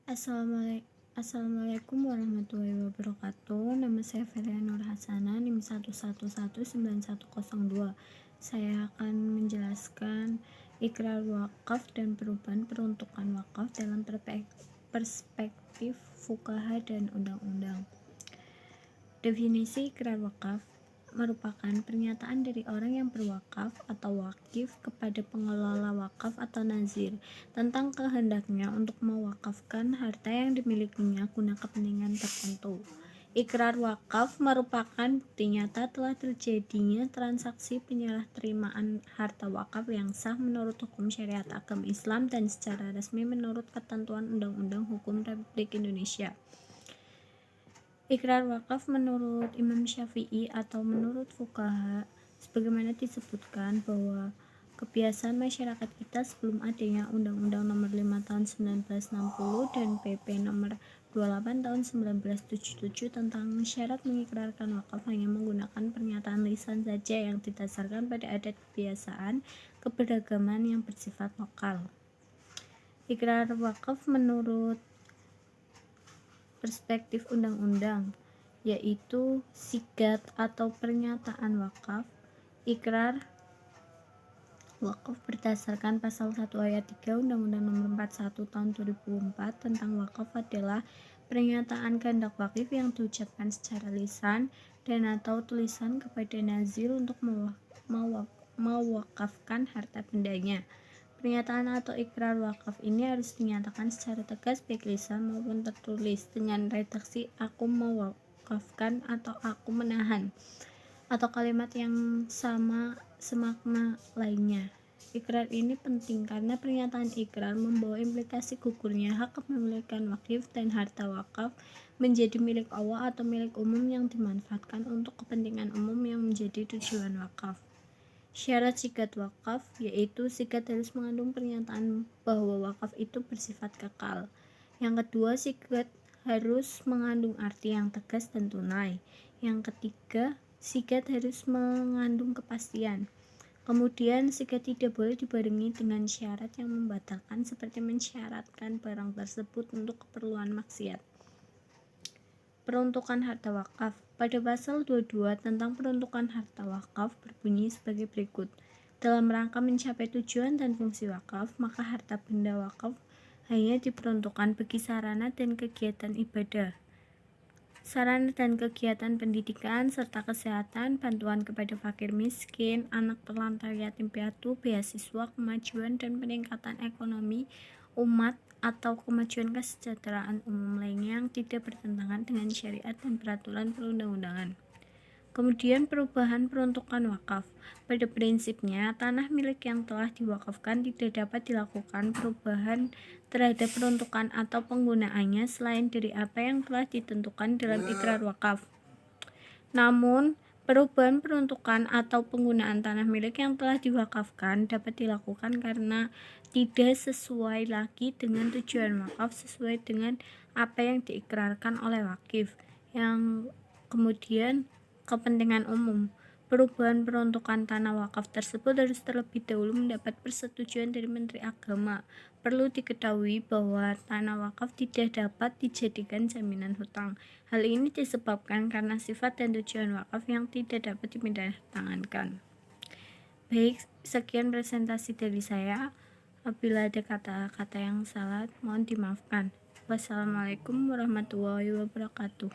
Assalamualaikum warahmatullahi wabarakatuh. Nama saya Feria Nur Hasana, NIM 1119102. Saya akan menjelaskan ikrar wakaf dan perubahan peruntukan wakaf dalam perspektif fuqaha dan undang-undang. Definisi ikrar wakaf merupakan pernyataan dari orang yang berwakaf atau wakif kepada pengelola wakaf atau nazir tentang kehendaknya untuk mewakafkan harta yang dimilikinya guna kepentingan tertentu. Ikrar wakaf merupakan bukti nyata telah terjadinya transaksi penyalahterimaan harta wakaf yang sah menurut hukum syariat agama Islam dan secara resmi menurut ketentuan Undang-Undang Hukum Republik Indonesia. Ikrar wakaf menurut Imam Syafi'i atau menurut fuqaha, sebagaimana disebutkan bahwa kebiasaan masyarakat kita sebelum adanya Undang-Undang Nomor 5 Tahun 1960 dan PP Nomor 28 Tahun 1977 tentang syarat mengikrarkan wakaf hanya menggunakan pernyataan lisan saja yang didasarkan pada adat kebiasaan keberagaman yang bersifat lokal. Ikrar wakaf menurut perspektif undang-undang, yaitu sigat atau pernyataan wakaf. Ikrar wakaf berdasarkan pasal 1 ayat 3 Undang-Undang Nomor 41 Tahun 2004 tentang wakaf adalah pernyataan kehendak wakif yang diucapkan secara lisan dan atau tulisan kepada nazir untuk mewakafkan harta bendanya. Pernyataan atau ikrar wakaf ini harus dinyatakan secara tegas baik lisan maupun tertulis dengan redaksi aku mewakafkan atau aku menahan atau kalimat yang sama semakna lainnya. Ikrar ini penting karena pernyataan ikrar membawa implikasi gugurnya hak kepemilikan wakif dan harta wakaf menjadi milik Allah atau milik umum yang dimanfaatkan untuk kepentingan umum yang menjadi tujuan wakaf. Syarat sigat wakaf, yaitu sigat harus mengandung pernyataan bahwa wakaf itu bersifat kekal. Yang kedua, sigat harus mengandung arti yang tegas dan tunai. Yang ketiga, sigat harus mengandung kepastian. Kemudian, sigat tidak boleh dibarengi dengan syarat yang membatalkan seperti mensyaratkan barang tersebut untuk keperluan maksiat. Peruntukan harta wakaf. Pada pasal 22 tentang peruntukan harta wakaf berbunyi sebagai berikut. Dalam rangka mencapai tujuan dan fungsi wakaf, maka harta benda wakaf hanya diperuntukkan bagi sarana dan kegiatan ibadah, sarana dan kegiatan pendidikan serta kesehatan, bantuan kepada fakir miskin, anak terlantar yatim piatu, beasiswa, kemajuan dan peningkatan ekonomi umat atau kemajuan kesejahteraan umum lainnya yang tidak bertentangan dengan syariat dan peraturan perundang-undangan. Kemudian perubahan peruntukan wakaf. Pada prinsipnya, tanah milik yang telah diwakafkan tidak dapat dilakukan perubahan terhadap peruntukan atau penggunaannya selain dari apa yang telah ditentukan dalam ikrar wakaf. Namun, perubahan peruntukan atau penggunaan tanah milik yang telah diwakafkan dapat dilakukan karena tidak sesuai lagi dengan tujuan wakaf sesuai dengan apa yang diikrarkan oleh wakif, yang kemudian kepentingan umum. Perubahan peruntukan tanah wakaf tersebut harus terlebih dahulu mendapat persetujuan dari Menteri Agama. Perlu diketahui bahwa tanah wakaf tidak dapat dijadikan jaminan hutang. Hal ini disebabkan karena sifat dan tujuan wakaf yang tidak dapat dipindahtangankan. Baik, sekian presentasi dari saya. Apabila ada kata-kata yang salah, mohon dimaafkan. Wassalamualaikum warahmatullahi wabarakatuh.